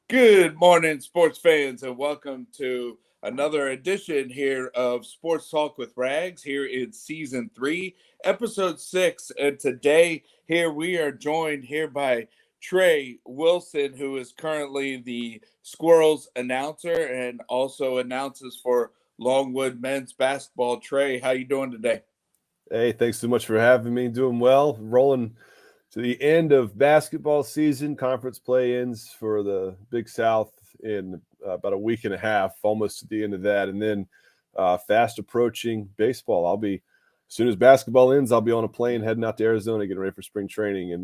Good morning, sports fans, and welcome to another edition here of Sports Talk with Rags here in season 3, episode 6. And today, here we are joined here by Trey Wilson, who is currently the Squirrels announcer and also announces for Longwood men's basketball. Trey, how you doing today? Hey, thanks so much for having me. Doing well. Rolling to the end of basketball season. Conference play-ins for the Big South in about a week and a half, almost to the end of that. And then fast approaching baseball. As soon as basketball ends, I'll be on a plane heading out to Arizona, getting ready for spring training. And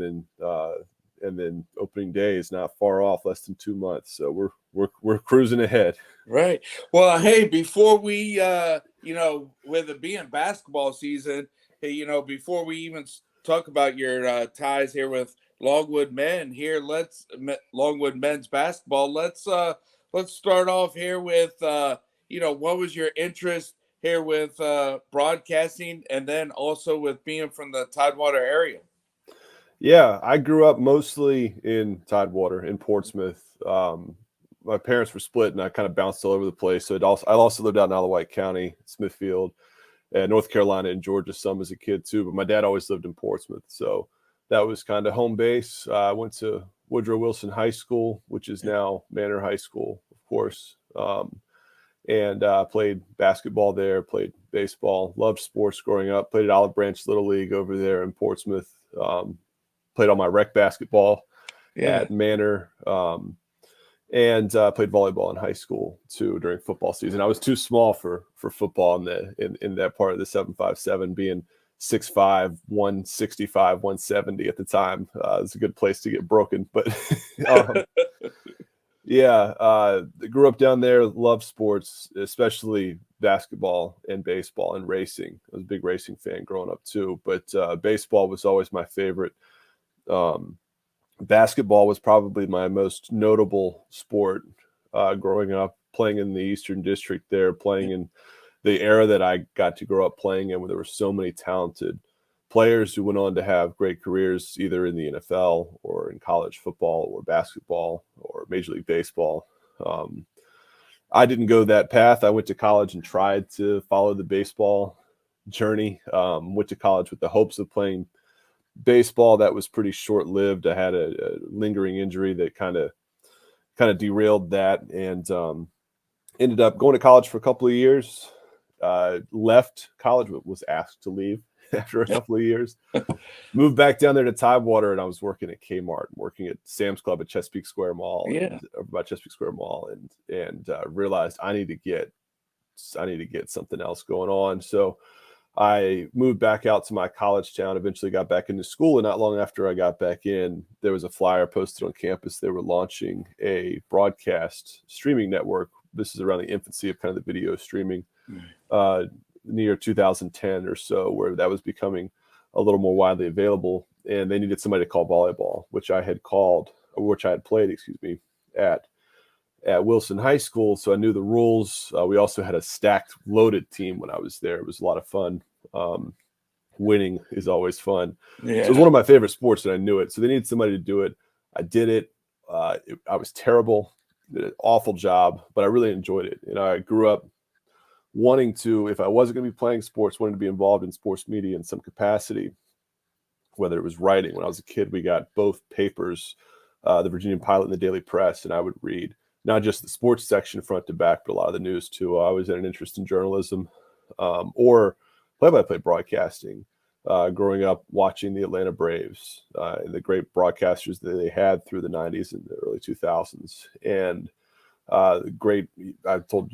then opening day is not far off, less than 2 months. So we're cruising ahead. Right. Well, hey, before we, with it being basketball season, hey, before we even talk about your ties here with Longwood men here, Longwood men's basketball. Let's start off here with, what was your interest here with broadcasting, and then also with being from the Tidewater area. Yeah, I grew up mostly in Tidewater in Portsmouth. My parents were split, and I kind of bounced all over the place. I also lived out in Alawite County, Smithfield, and North Carolina and Georgia some as a kid too. But my dad always lived in Portsmouth, so that was kind of home base. I went to Woodrow Wilson High School, which is now Manor High School, of course, and played basketball there, played baseball, loved sports growing up. Played at Olive Branch Little League over there in Portsmouth. Played all my rec basketball at Manor. And played volleyball in high school too during football season. I was too small for football in that part of the 757, being 6'5", 165, 170 at the time. It's a good place to get broken, but grew up down there. Loved sports, especially basketball and baseball and racing. I was a big racing fan growing up too, but baseball was always my favorite. Basketball was probably my most notable sport growing up, playing in the Eastern District there, playing in the era that I got to grow up playing in, where there were so many talented players who went on to have great careers either in the NFL or in college football or basketball or Major League Baseball. I didn't go that path. I went to college and tried to follow the baseball journey. Went to college with the hopes of playing baseball. That was pretty short-lived. I had a lingering injury that kind of derailed that, and ended up going to college for a couple of years. Left college, was asked to leave after a couple of years. Moved back down there to Tidewater, and I was working at Kmart, working at Sam's Club at Chesapeake Square Mall, and realized I need to get something else going on. So I moved back out to my college town, eventually got back into school, and not long after I got back in, there was a flyer posted on campus. They were launching a broadcast streaming network. This is around the infancy of kind of the video streaming, near 2010 or so, where that was becoming a little more widely available, and they needed somebody to call volleyball, which I had played, at Wilson High School, so I knew the rules. We also had a stacked, loaded team when I was there. It was a lot of fun. Winning is always fun. Yeah. So it was one of my favorite sports, and I knew it. So they needed somebody to do it. I did it. I was terrible. Did an awful job, but I really enjoyed it. And I grew up wanting to, if I wasn't going to be playing sports, wanting to be involved in sports media in some capacity, whether it was writing. When I was a kid, we got both papers, the Virginian Pilot and the Daily Press, and I would read not just the sports section front to back, but a lot of the news too. I always had an interest in journalism, or play-by-play broadcasting. Growing up watching the Atlanta Braves and the great broadcasters that they had through the 90s and the early 2000s. And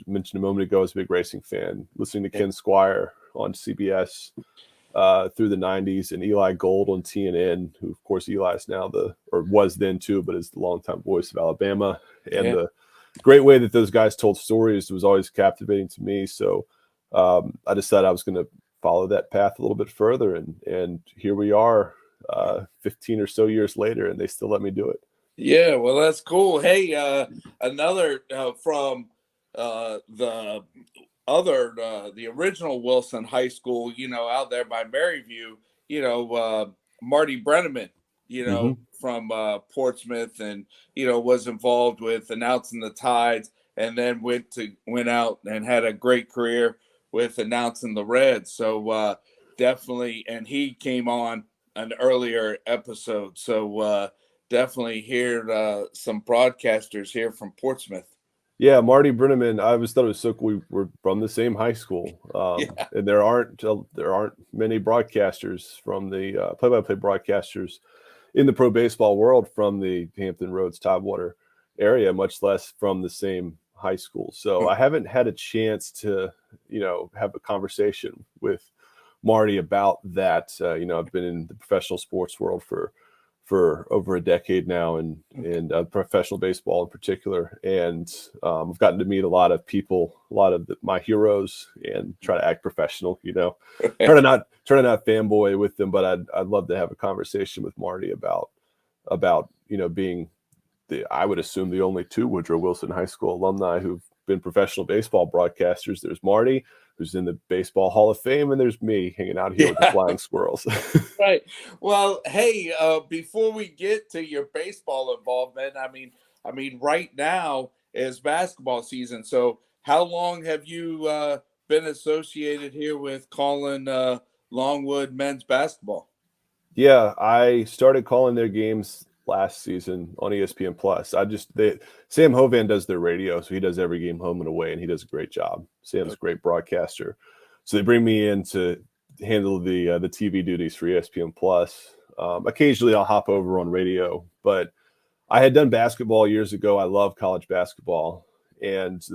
mentioned a moment ago, I was a big racing fan, listening to Ken Squire on CBS through the 90s, and Eli Gold on TNN, who of course Eli is now was then too, but is the longtime voice of Alabama. And the great way that those guys told stories was always captivating to me. So I decided I was going to follow that path a little bit further, and here we are 15 or so years later, and they still let me do it. Yeah, well, that's cool. Hey, another from the the original Wilson High School, out there by Maryview, Marty Brenneman, know, from Portsmouth, and was involved with announcing the Tides, and then went out and had a great career with announcing the Reds. So definitely, and he came on an earlier episode. So definitely hear some broadcasters here from Portsmouth. Yeah, Marty Brenneman. I always thought it was so cool. We were from the same high school, Yeah. and there aren't many broadcasters from the play-by-play broadcasters in the pro baseball world from the Hampton Roads Tidewater area, much less from the same high school. So I haven't had a chance to have a conversation with Marty about that. I've been in the professional sports world for over a decade now, and professional baseball in particular. And I've gotten to meet a lot of people, a lot of my heroes, and try to act professional. Try to not fanboy with them, but I'd love to have a conversation with Marty about being I would assume the only two Woodrow Wilson High School alumni who've been professional baseball broadcasters. There's Marty, who's in the Baseball Hall of Fame, and there's me hanging out here with the Flying Squirrels. Right. Well, hey, before we get to your baseball involvement, I mean, right now is basketball season. So, how long have you been associated here with calling Longwood men's basketball? Yeah, I started calling their games last season on ESPN Plus. Sam Hovan does their radio, so he does every game home and away, and he does a great job. Sam's a great broadcaster, so they bring me in to handle the TV duties for ESPN Plus. Occasionally, I'll hop over on radio, but I had done basketball years ago. I love college basketball, and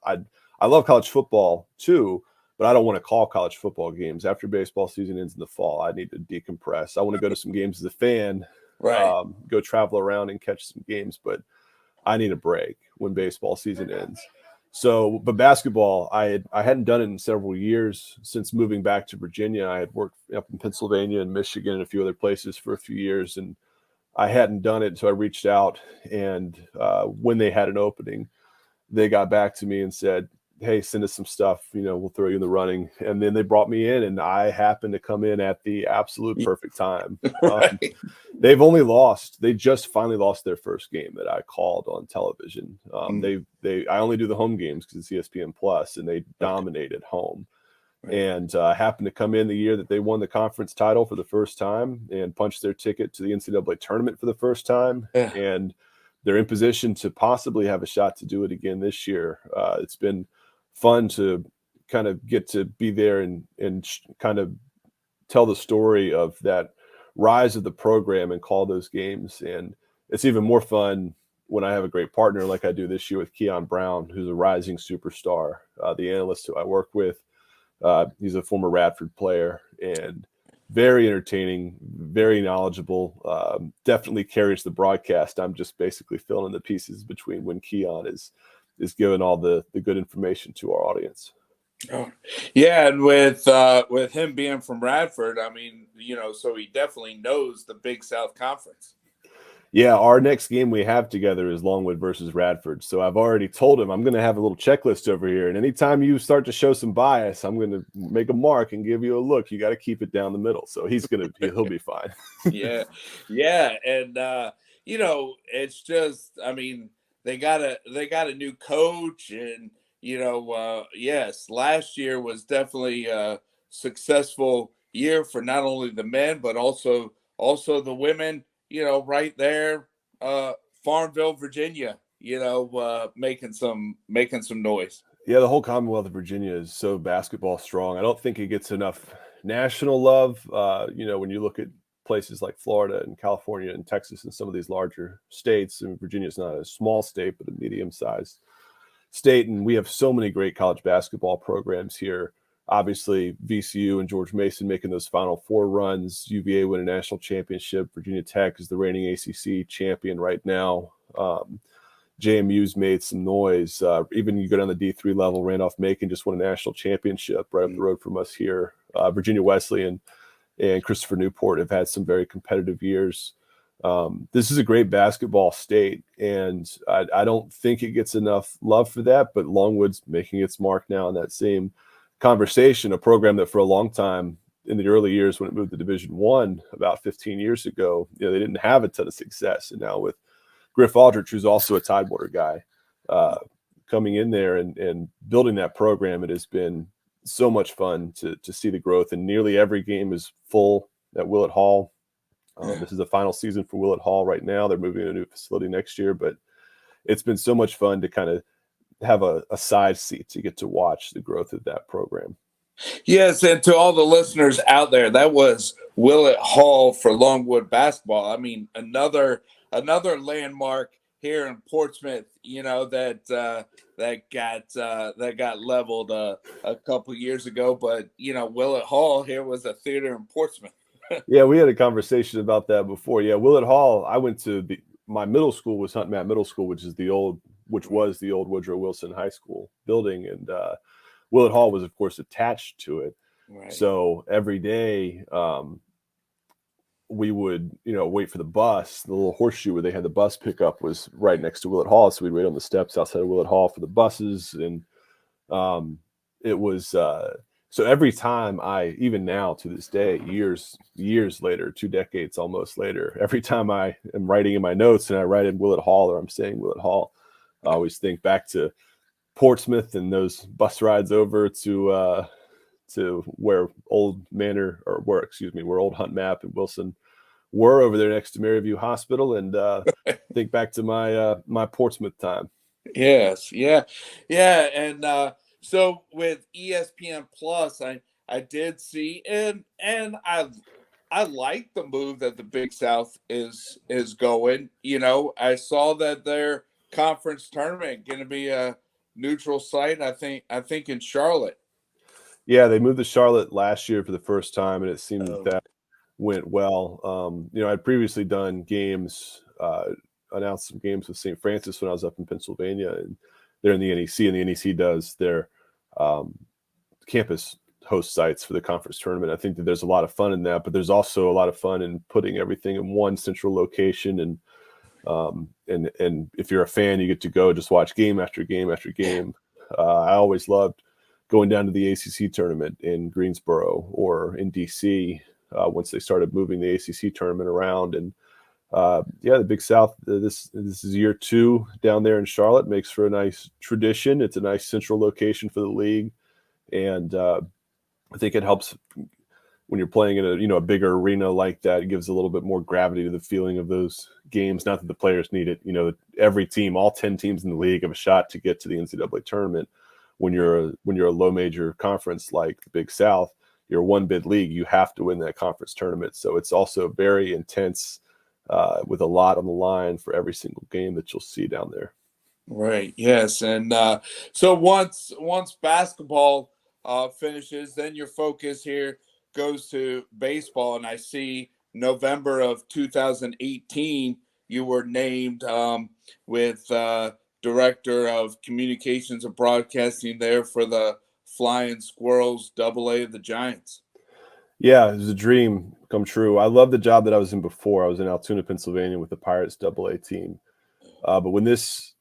I love college football too. But I don't want to call college football games after baseball season ends in the fall. I need to decompress. I want to go to some games as a fan. Right. Go travel around and catch some games, but I need a break when baseball season ends. So, but basketball, I hadn't done it in several years since moving back to Virginia. I had worked up in Pennsylvania and Michigan and a few other places for a few years, and I hadn't done it. So I reached out, and when they had an opening, they got back to me and said, hey, send us some stuff, we'll throw you in the running. And then they brought me in, and I happened to come in at the absolute perfect time. Right. They just finally lost their first game that I called on television. I only do the home games because it's ESPN Plus, and they dominated home. Right. And happened to come in the year that they won the conference title for the first time and punched their ticket to the NCAA tournament for the first time. Yeah. And they're in position to possibly have a shot to do it again this year. It's been fun to kind of get to be there and kind of tell the story of that rise of the program and call those games. And it's even more fun when I have a great partner like I do this year with Keon Brown, who's a rising superstar, the analyst who I work with. He's a former Radford player and very entertaining, very knowledgeable, definitely carries the broadcast. I'm just basically filling in the pieces between when Keon is giving all the good information to our audience. Oh, yeah, and with him being from Radford, I mean, so he definitely knows the Big South Conference. Yeah, our next game we have together is Longwood versus Radford. So I've already told him I'm going to have a little checklist over here, and anytime you start to show some bias, I'm going to make a mark and give you a look. You got to keep it down the middle. So he'll be fine. Yeah, and it's just, I mean, they got a new coach, and yes, last year was definitely a successful year for not only the men but also the women. Right there, Farmville, Virginia. Making some noise. Yeah, the whole Commonwealth of Virginia is so basketball strong. I don't think it gets enough national love. When you look at places like Florida and California and Texas and some of these larger states, and Virginia is not a small state, but a medium-sized state. And we have so many great college basketball programs here. Obviously, VCU and George Mason making those Final Four runs. UVA win a national championship. Virginia Tech is the reigning ACC champion right now. JMU's made some noise. Even you go down the D3 level, Randolph-Macon just won a national championship right up the road from us here. Virginia Wesleyan and Christopher Newport have had some very competitive years. This is a great basketball state, and I don't think it gets enough love for that, but Longwood's making its mark now in that same conversation, a program that for a long time in the early years when it moved to Division One about 15 years ago, they didn't have a ton of success. And now with Griff Aldrich, who's also a Tidewater guy, coming in there and building that program, it has been so much fun to see the growth. And nearly every game is full at Willett Hall. This is the final season for Willett Hall right now. They're moving to a new facility next year, but it's been so much fun to kind of have a side seat to get to watch the growth of that program. Yes, and to all the listeners out there, that was Willett Hall for Longwood basketball. I mean, another landmark here in Portsmouth, that got leveled a couple years ago. But Willett Hall here was a theater in Portsmouth. Yeah, we had a conversation about that before. Yeah, Willett Hall. I went to my middle school was Hunt Mat Middle School, which was the old Woodrow Wilson High School building, and Willett Hall was, of course, attached to it. Right. So every day we would, wait for the bus. The little horseshoe where they had the bus pickup was right next to Willett Hall. So we'd wait on the steps outside of Willett Hall for the buses. And it was so every time even now to this day, years later, 2 decades almost later, every time I am writing in my notes and I write in Willett Hall or I'm saying Willett Hall, I always think back to Portsmouth and those bus rides over to where Old Hunt Map and Wilson were over there next to Maryview Hospital, and think back to my Portsmouth time. Yes, yeah, and so with ESPN Plus, I did see and I like the move that the Big South is going. I saw that their conference tournament going to be a neutral site. I think in Charlotte. Yeah, they moved to Charlotte last year for the first time, and it seemed that went well. I'd previously done games, announced some games with St. Francis when I was up in Pennsylvania, and they're in the NEC, and the NEC does their campus host sites for the conference tournament. I think that there's a lot of fun in that, but there's also a lot of fun in putting everything in one central location. And if you're a fan, you get to go just watch game after game after game. I always loved going down to the ACC tournament in Greensboro or in DC once they started moving the ACC tournament around. And the Big South, this is year 2 down there in Charlotte, makes for a nice tradition. It's a nice central location for the league. And I think it helps when you're playing in a bigger arena like that. It gives a little bit more gravity to the feeling of those games. Not that the players need it. Every team, all 10 teams in the league, have a shot to get to the NCAA tournament. When you're a low major conference like the Big South, you're a 1-bid league. You have to win that conference tournament. So it's also very intense with a lot on the line for every single game that you'll see down there. Right. Yes. And so once basketball finishes, then your focus here goes to baseball. And I see November of 2018, you were named with Director of Communications and Broadcasting there for the Flying Squirrels AA of the Giants. Yeah, it was a dream come true. I love the job that I was in before. I was in Altoona, Pennsylvania with the Pirates AA team. But when this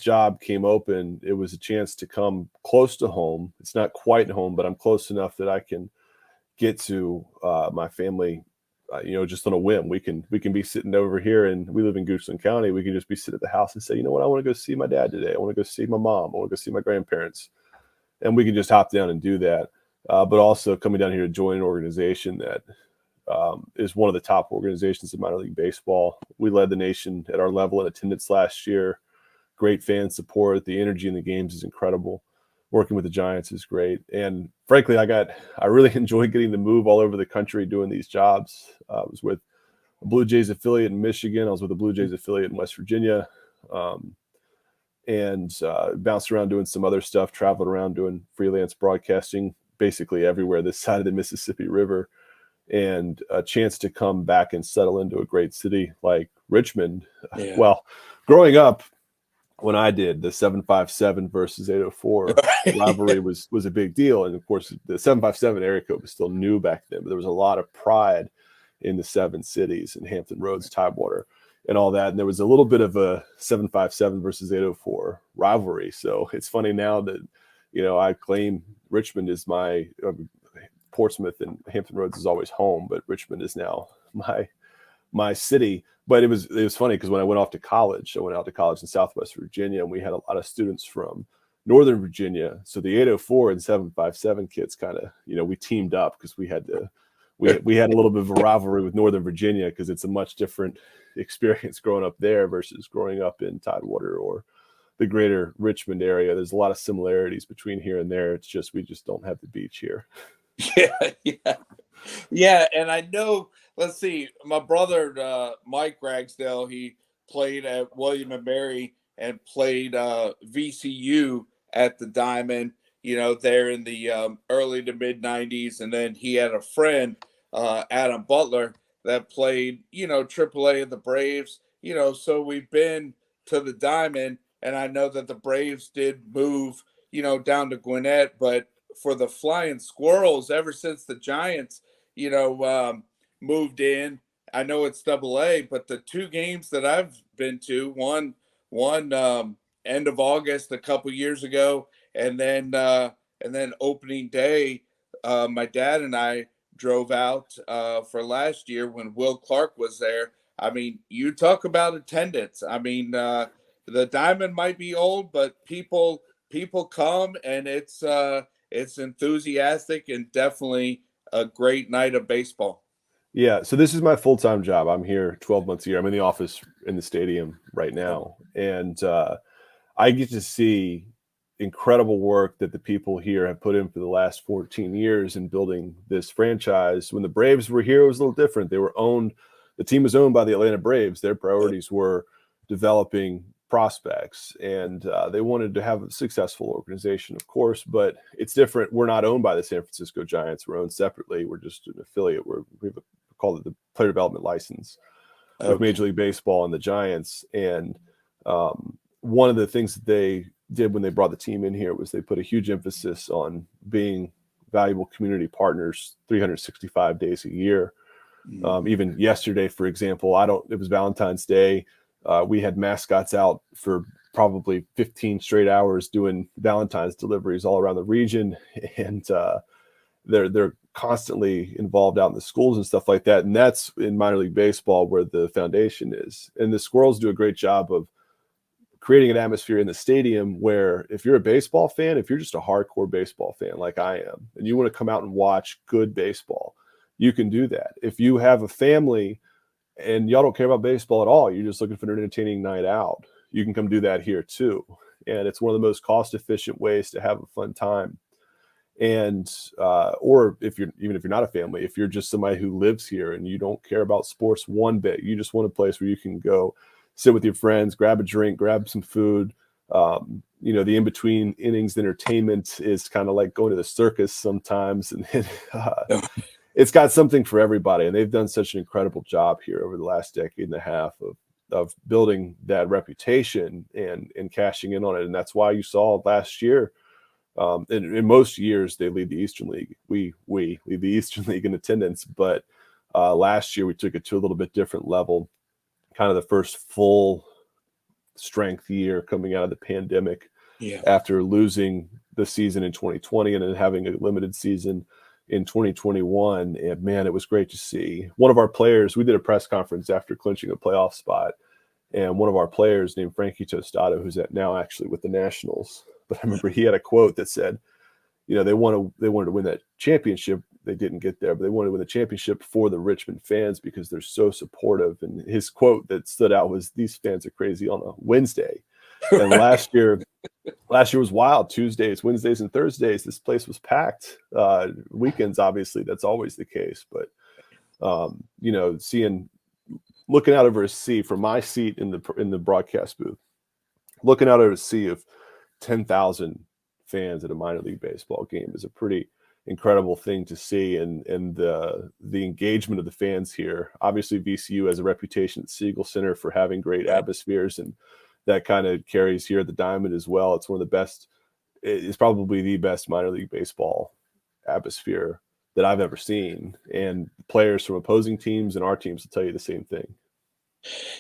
job came open, it was a chance to come close to home. It's not quite home, but I'm close enough that I can get to my family, just on a whim. We can be sitting over here, and we live in Goochland County. We can just be sitting at the house and say, you know what, I want to go see my dad today. I want to go see my mom. I want to go see my grandparents. And we can just hop down and do that. But also coming down here to join an organization that is one of the top organizations in minor league baseball. We led the nation at our level in attendance last year. Great fan support. The energy in the games is incredible. Working with the Giants is great. And frankly, I really enjoyed getting to move all over the country doing these jobs. I was with a Blue Jays affiliate in Michigan. I was with a Blue Jays affiliate in West Virginia. And bounced around doing some other stuff, traveled around doing freelance broadcasting basically everywhere this side of the Mississippi River. And a chance to come back and settle into a great city like Richmond. Yeah. Well, growing up, when I did, the 757 versus 804 rivalry was a big deal. And of course, the 757 area code was still new back then, but there was a lot of pride in the 7 cities and Hampton Roads, Tidewater, and all that. And there was a little bit of a 757 versus 804 rivalry. So it's funny now that, I claim Richmond is my Portsmouth and Hampton Roads is always home, but Richmond is now my city. But it was funny because when I went off to college, I went out to college in Southwest Virginia, and we had a lot of students from Northern Virginia. So the 804 and 757 kids kind of, we teamed up because we had a little bit of a rivalry with Northern Virginia because it's a much different experience growing up there versus growing up in Tidewater or the greater Richmond area. There's a lot of similarities between here and there. It's just we just don't have the beach here. Yeah. And I know, let's see, my brother Mike Ragsdale, he played at William and Mary and played VCU at the Diamond, there in the early to mid 90s. And then he had a friend, Adam Butler, that played, AAA in the Braves, so we've been to the Diamond. And I know that the Braves did move, down to Gwinnett, but for the Flying Squirrels, ever since the Giants, moved in, I know it's AA, but the two games that I've been to, one end of August a couple years ago, and then opening day, my dad and I drove out for last year when Will Clark was there. I mean, you talk about attendance. I mean, the Diamond might be old, but people come, and it's enthusiastic and definitely a great night of baseball. Yeah, so this is my full-time job. I'm here 12 months a year. I'm in the office in the stadium right now, and I get to see incredible work that the people here have put in for the last 14 years in building this franchise. When the Braves were here, it was a little different. The team was owned by the Atlanta Braves. Their priorities were developing prospects, and they wanted to have a successful organization, of course, but it's different. We're not owned by the San Francisco Giants. We're owned separately. We're just an affiliate. We call it the player development license with Major League Baseball and the Giants. And one of the things that they did when they brought the team in here was they put a huge emphasis on being valuable community partners 365 days a year. Even yesterday, for example, it was Valentine's Day. We had mascots out for probably 15 straight hours doing Valentine's deliveries all around the region. And they're constantly involved out in the schools and stuff like that. And that's in minor league baseball where the foundation is. And the Squirrels do a great job of creating an atmosphere in the stadium where if you're a baseball fan, if you're just a hardcore baseball fan like I am, and you want to come out and watch good baseball, you can do that. If you have a family and y'all don't care about baseball at all, you're just looking for an entertaining night out, you can come do that here too. And it's one of the most cost-efficient ways to have a fun time. And or if you're not a family, if you're just somebody who lives here and you don't care about sports one bit, you just want a place where you can go sit with your friends, grab a drink, grab some food. The in-between innings entertainment is kind of like going to the circus sometimes. And it's got something for everybody. And they've done such an incredible job here over the last decade and a half of building that reputation and cashing in on it. And that's why you saw last year, in most years, they lead the Eastern League. We lead the Eastern League in attendance. But last year, we took it to a little bit different level, kind of the first full strength year coming out of the pandemic after losing the season in 2020 and then having a limited season in 2021. And man, it was great to see. One of our players, we did a press conference after clinching a playoff spot, and one of our players named Frankie Tostado, who's now actually with the Nationals, but I remember he had a quote that said, they wanted to win that championship. They didn't get there, but they wanted to win the championship for the Richmond fans because they're so supportive. And his quote that stood out was, "These fans are crazy on a Wednesday." And last year was wild. Tuesdays, Wednesdays, and Thursdays, this place was packed. Weekends, obviously, that's always the case. But looking out over a sea from my seat in the broadcast booth, looking out over a sea of 10,000 fans at a minor league baseball game is a pretty incredible thing to see. And the engagement of the fans here. Obviously, VCU has a reputation at Siegel Center for having great atmospheres, and that kind of carries here at the Diamond as well. It's one of the best. It's probably the best minor league baseball atmosphere that I've ever seen. And players from opposing teams and our teams will tell you the same thing.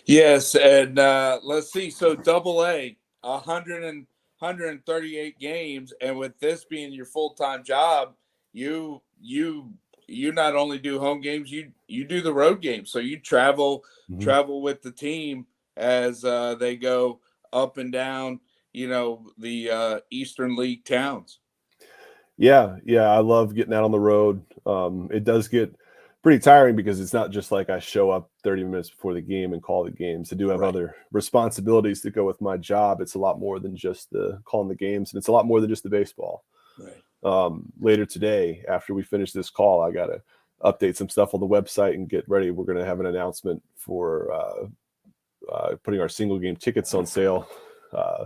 Yes, and let's see. So AA, 138 games, and with this being your full-time job, you you not only do home games, you do the road games. So you Mhm. travel with the team as they go up and down, the Eastern League towns. Yeah, yeah, I love getting out on the road. It does get pretty tiring because it's not just like I show up 30 minutes before the game and call the games. I do have Right. other responsibilities that go with my job. It's a lot more than just the calling the games, and it's a lot more than just the baseball. Right. Later today, after we finish this call, I got to update some stuff on the website and get ready. We're going to have an announcement for putting our single game tickets on sale.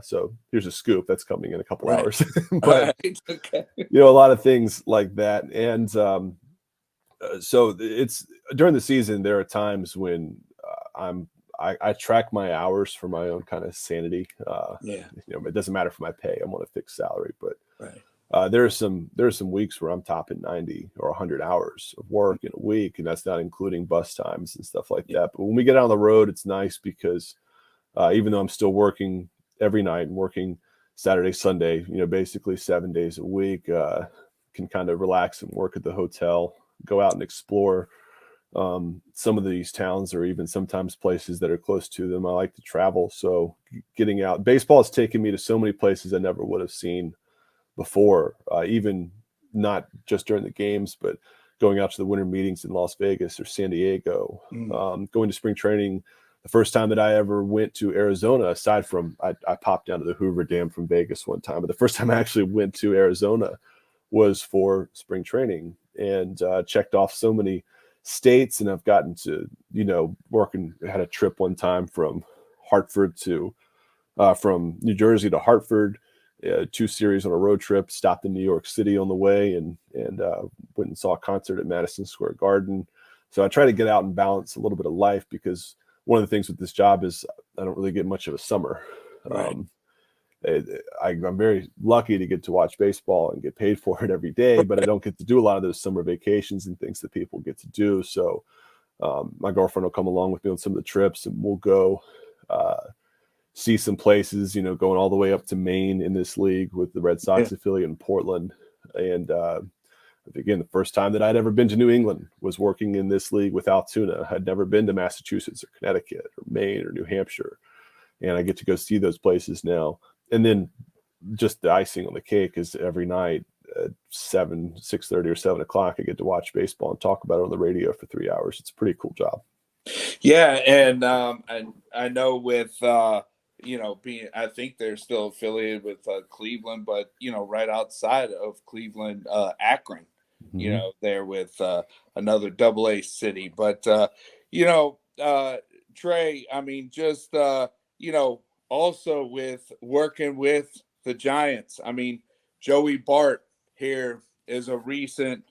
So here's a scoop that's coming in a couple Right. hours. But Right. Okay. a lot of things like that. And so it's during the season, there are times when I track my hours for my own kind of sanity. Yeah. It doesn't matter for my pay. I'm on a fixed salary, but Right. there are some weeks where I'm topping 90 or 100 hours of work in a week, and that's not including bus times and stuff like Yeah. that. But when we get out on the road, it's nice because even though I'm still working every night and working Saturday, Sunday, basically 7 days a week, can kind of relax and work at the hotel, go out and explore some of these towns or even sometimes places that are close to them. I like to travel. So getting out, baseball has taken me to so many places I never would have seen before, even not just during the games, but going out to the winter meetings in Las Vegas or San Diego, Mm. going to spring training. The first time that I ever went to Arizona, aside from I popped down to the Hoover Dam from Vegas one time, but the first time I actually went to Arizona was for spring training and checked off so many states. And I've gotten to, had a trip one time from Hartford to from New Jersey to Hartford, 2 series on a road trip. Stopped in New York City on the way, and went and saw a concert at Madison Square Garden. So I try to get out and balance a little bit of life because one of the things with this job is I don't really get much of a summer. Right. Um, I'm very lucky to get to watch baseball and get paid for it every day, but I don't get to do a lot of those summer vacations and things that people get to do. So my girlfriend will come along with me on some of the trips, and we'll go see some places, going all the way up to Maine in this league with the Red Yeah. Sox affiliate in Portland. And again, the first time that I'd ever been to New England was working in this league with Altoona. I'd never been to Massachusetts or Connecticut or Maine or New Hampshire. And I get to go see those places now. And then just the icing on the cake is every night at 6:30 or 7 o'clock, I get to watch baseball and talk about it on the radio for 3 hours. It's a pretty cool job. Yeah, and I know with being, I think they're still affiliated with Cleveland, but right outside of Cleveland, Akron, Mhm. there with another double A city. But you know, Trey, I mean, just also with working with the Giants. I mean, Joey Bart here is a recent,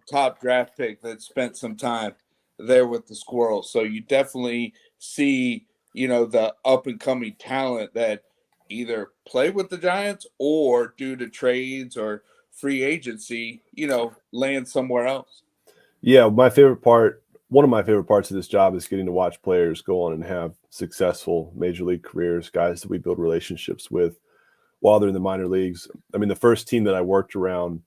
top draft pick that spent some time there with the Squirrels. So you definitely see, the up and coming talent that either play with the Giants or due to trades or free agency, land somewhere else. Yeah, one of my favorite parts of this job is getting to watch players go on and have successful major league careers, guys that we build relationships with while they're in the minor leagues. I mean, the first team that I worked around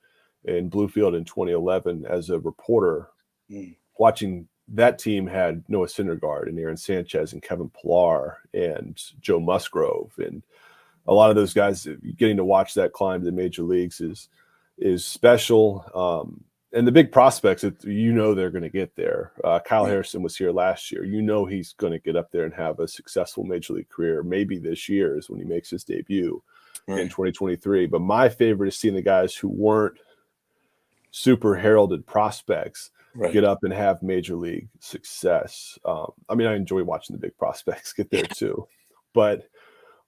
in Bluefield in 2011 as a reporter, Mm. watching that team had Noah Syndergaard and Aaron Sanchez and Kevin Pillar and Joe Musgrove, and a lot of those guys. Getting to watch that climb to the major leagues is special. And the big prospects that they're going to get there. Kyle Right. Harrison was here last year. He's going to get up there and have a successful major league career. Maybe this year is when he makes his debut in Right. 2023. But my favorite is seeing the guys who weren't super heralded prospects get Right. up and have major league success. I mean, I enjoy watching the big prospects get there too, but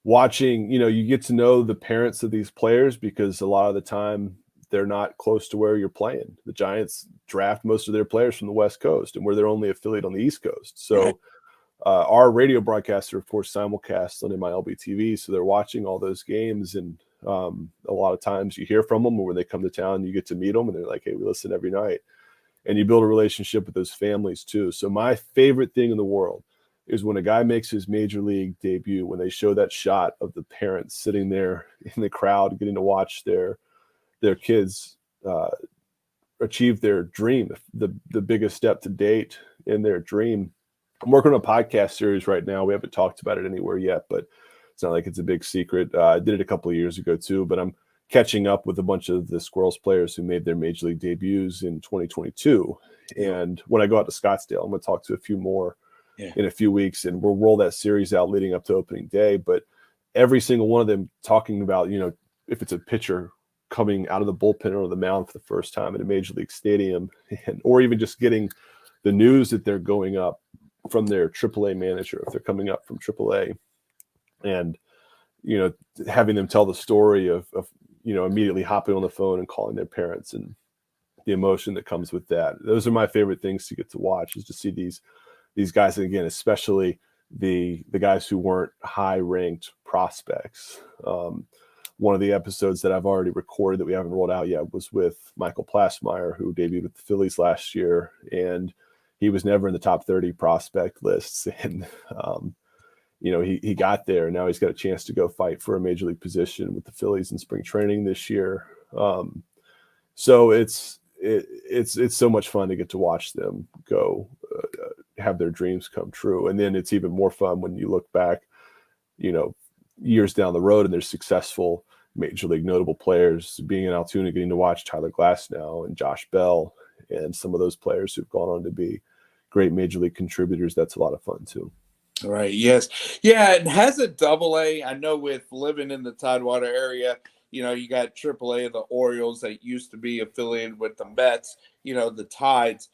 watching, you get to know the parents of these players because a lot of the time they're not close to where you're playing. The Giants draft most of their players from the West Coast, and we're their only affiliate on the East Coast. Right. So our radio broadcaster, of course, simulcasts on MILB TV, so they're watching all those games, and a lot of times you hear from them, or when they come to town, you get to meet them, and they're like, "Hey, we listen every night," and you build a relationship with those families too. So my favorite thing in the world is when a guy makes his major league debut, when they show that shot of the parents sitting there in the crowd, getting to watch their kids achieved their dream, the biggest step to date in their dream. I'm working on a podcast series right now. We haven't talked about it anywhere yet, but it's not like it's a big secret. I did it a couple of years ago too, but I'm catching up with a bunch of the Squirrels players who made their major league debuts in 2022. And when I go out to Scottsdale, I'm going to talk to a few more in a few weeks, and we'll roll that series out leading up to opening day. But every single one of them talking about, if it's a pitcher coming out of the bullpen or the mound for the first time in a major league stadium, or even just getting the news that they're going up from their AAA manager, if they're coming up from AAA, and having them tell the story of immediately hopping on the phone and calling their parents and the emotion that comes with that. Those are my favorite things to get to watch, is to see these guys, and again, especially the guys who weren't high ranked prospects. One of the episodes that I've already recorded that we haven't rolled out yet was with Michael Plassmeyer, who debuted with the Phillies last year, and he was never in the top 30 prospect lists. And he got there, and now he's got a chance to go fight for a major league position with the Phillies in spring training this year. So it's so much fun to get to watch them go have their dreams come true. And then it's even more fun when you look back, years down the road, and there's successful major league notable players. Being in Altoona, getting to watch Tyler Glasnow and Josh Bell and some of those players who've gone on to be great major league contributors, that's a lot of fun too. Right. Yes. Yeah. It has a double A. I know with living in the Tidewater area, you got AAA, the Orioles that used to be affiliated with the Mets, the Tides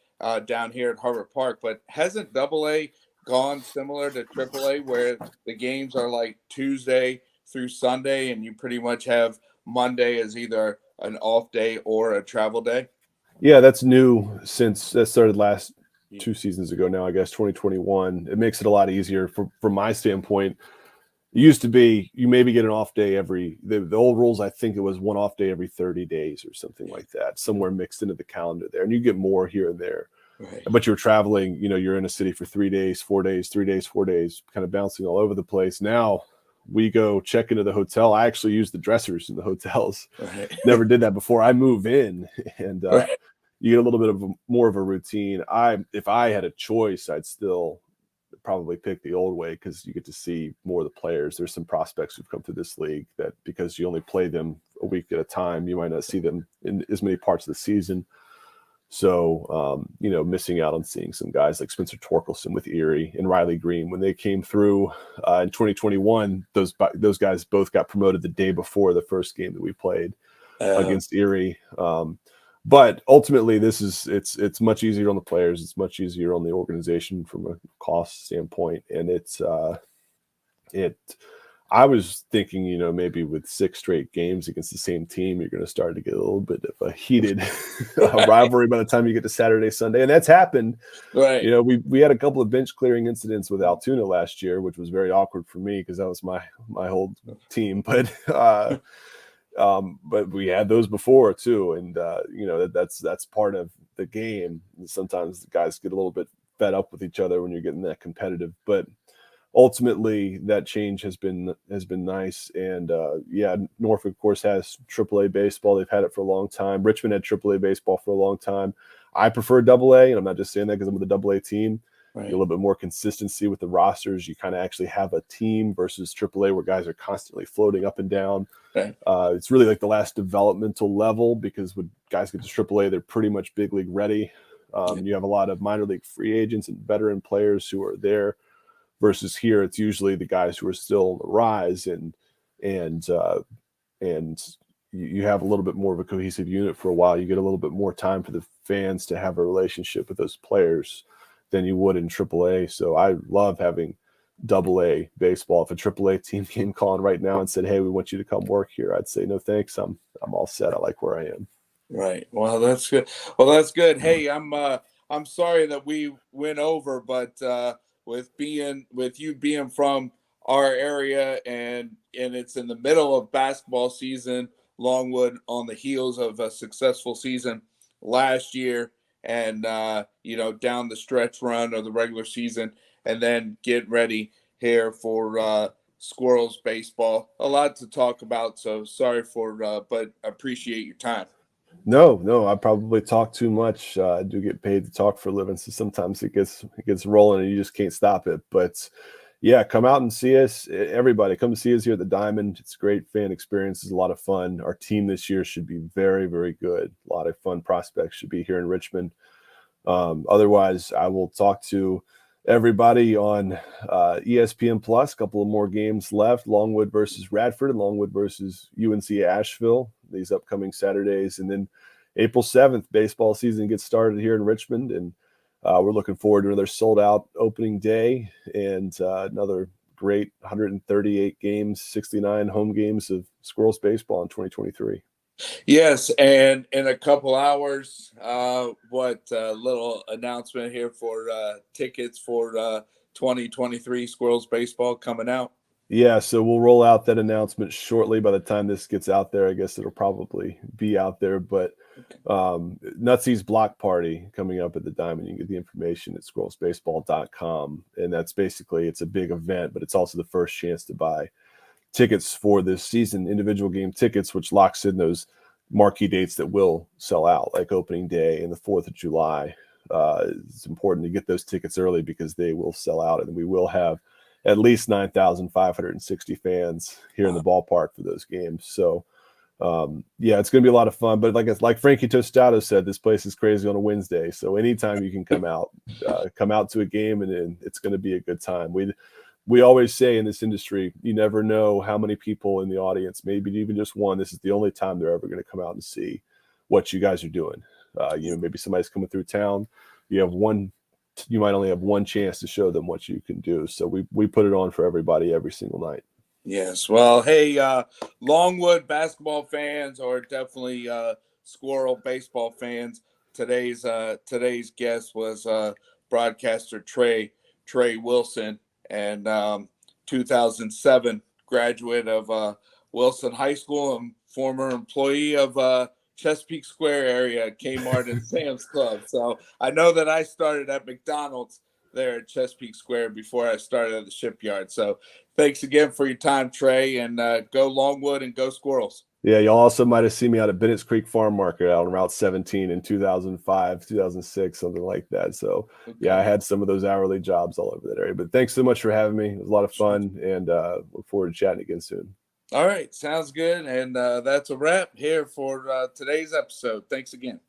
down here at Harvard Park. But hasn't double A gone similar to AAA, where the games are like Tuesday through Sunday, and you pretty much have Monday as either an off day or a travel day? Yeah, that's new since that started last 2 seasons ago now, I guess, 2021. It makes it a lot easier from my standpoint. It used to be you maybe get an off day the old rules, I think it was one off day every 30 days or something like that, somewhere mixed into the calendar there. And you get more here and there. Right. But you're traveling, you're in a city for 3 days, 4 days, 3 days, 4 days, kind of bouncing all over the place. Now we go check into the hotel. I actually use the dressers in the hotels. Right. Never did that before. I move in, and right. You get a little bit of more of a routine. If I had a choice, I'd still probably pick the old way, because you get to see more of the players. There's some prospects who've come through this league that, because you only play them a week at a time, you might not see them in as many parts of the season. So, missing out on seeing some guys like Spencer Torkelson with Erie and Riley Green when they came through in 2021. Those guys both got promoted the day before the first game that we played against Erie. But ultimately, it's much easier on the players. It's much easier on the organization from a cost standpoint, and I was thinking, maybe with 6 straight games against the same team, you're going to start to get a little bit of a heated rivalry by the time you get to Saturday, Sunday. And that's happened. Right. We had a couple of bench clearing incidents with Altoona last year, which was very awkward for me because that was my whole team. But we had those before too. And, that's part of the game. And sometimes the guys get a little bit fed up with each other when you're getting that competitive. But ultimately, that change has been nice. And Norfolk, of course, has AAA baseball. They've had it for a long time. Richmond had AAA baseball for a long time. I prefer AA, and I'm not just saying that because I'm with the AA team. Right. You get a little bit more consistency with the rosters. You kind of actually have a team versus AAA, where guys are constantly floating up and down. Right. It's really like the last developmental level, because when guys get to AAA, they're pretty much big league ready. You have a lot of minor league free agents and veteran players who are there. Versus here, it's usually the guys who are still on the rise, and you have a little bit more of a cohesive unit for a while. You get a little bit more time for the fans to have a relationship with those players than you would in AAA. So I love having AA baseball. If a AAA team came calling right now and said, "Hey, we want you to come work here," I'd say, "No, thanks. I'm all set. I like where I am." Right. Well, that's good. Well, that's good. Hey, I'm sorry that we went over, but with you being from our area, and it's in the middle of basketball season, Longwood on the heels of a successful season last year, and down the stretch run of the regular season, and then get ready here for Squirrels baseball. A lot to talk about, so sorry but appreciate your time. No, I probably talk too much. I do get paid to talk for a living, so sometimes it gets rolling and you just can't stop it. But yeah, come out and see us. Everybody, come see us here at the Diamond. It's a great fan experience. It's a lot of fun. Our team this year should be very, very good. A lot of fun prospects should be here in Richmond. Otherwise, I will talk to everybody on ESPN Plus. A couple of more games left: Longwood versus Radford and Longwood versus UNC Asheville. These upcoming Saturdays, and then April 7th, baseball season gets started here in Richmond, and we're looking forward to another sold-out opening day and another great 138 games, 69 home games of Squirrels baseball in 2023. Yes, and in a couple hours, what little announcement here for tickets for 2023 Squirrels baseball coming out. Yeah, so we'll roll out that announcement shortly. By the time this gets out there, I guess it'll probably be out there. But Nutsy's block party coming up at the Diamond. You can get the information at squirrelsbaseball.com. And that's basically, it's a big event, but it's also the first chance to buy tickets for this season, individual game tickets, which locks in those marquee dates that will sell out, like opening day and the 4th of July. It's important to get those tickets early because they will sell out, and we will have at least 9,560 fans here in the ballpark for those games. So, yeah, it's going to be a lot of fun. But like Frankie Tostato said, this place is crazy on a Wednesday. So anytime you can come out to a game, and it's going to be a good time. We always say in this industry, you never know how many people in the audience, maybe even just one. This is the only time they're ever going to come out and see what you guys are doing. Maybe somebody's coming through town. You might only have one chance to show them what you can do. So we put it on for everybody every single night. Yes. Well, hey, Longwood basketball fans, or definitely Squirrel baseball fans. Today's guest was broadcaster Trey Wilson, and 2007 graduate of Wilson High School and former employee of Chesapeake Square area Kmart and Sam's Club. So I know that I started at McDonald's there at Chesapeake Square before I started at the shipyard. So thanks again for your time, Trey, and go Longwood and go Squirrels. Yeah, y'all also might have seen me out at Bennett's Creek Farm Market out on Route 17 in 2005, 2006, something like that. So, yeah, I had some of those hourly jobs all over that area. But thanks so much for having me. It was a lot of fun, and look forward to chatting again soon. All right, sounds good. And that's a wrap here for today's episode. Thanks again.